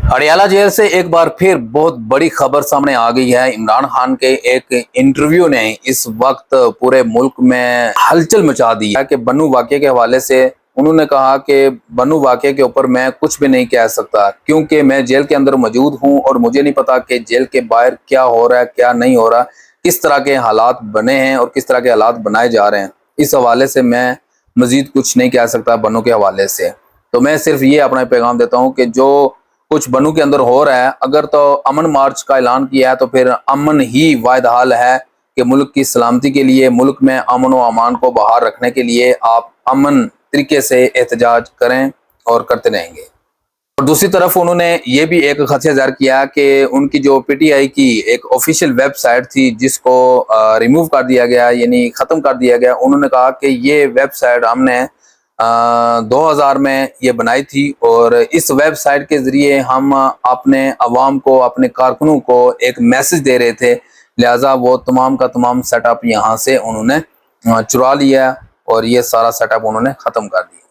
Haryana jail से एक बार फिर बहुत बड़ी खबर सामने आ गई है। इमरान खान के एक इंटरव्यू ने इस वक्त पूरे मुल्क में हलचल मचा दी है कि बन्नू वाकये के हवाले से उन्होंने कहा कि बन्नू वाकये के ऊपर मैं कुछ भी नहीं कह सकता क्योंकि मैं जेल के अंदर मौजूद हूं और मुझे नहीं पता कि जेल के बाहर क्या हो रहा है, क्या नहीं हो रहा, किस तरह के हालात बने हैं और किस तरह के हालात बनाए जा रहे हैं। इस हवाले से मैं मजीद कुछ नहीं कह सकता बन्नू के हवाले से। तो मैं सिर्फ ये अपना पैगाम देता हूँ कि जो कुछ बन्नू के अंदर हो रहा है, अगर तो अमन मार्च का ऐलान किया है तो फिर अमन ही वाहिद हाल है कि मुल्क की सलामती के लिए, मुल्क में अमन व अमान को बहाल रखने के लिए आप अमन तरीके से एहतजाज करें और करते रहेंगे। और दूसरी तरफ उन्होंने ये भी एक खदशा ज़ाहिर किया कि उनकी जो पीटीआई की एक ऑफिशियल वेबसाइट थी जिसको रिमूव कर दिया गया, यानी ख़त्म कर दिया गया। उन्होंने कहा कि ये वेबसाइट हमने 2000 में ये बनाई थी और इस वेबसाइट के ज़रिए हम अपने अवाम को, अपने कारकुनों को एक मैसेज दे रहे थे, लिहाजा वो तमाम का तमाम सेटअप यहाँ से उन्होंने चुरा लिया और ये सारा सेटअप उन्होंने ख़त्म कर दिया।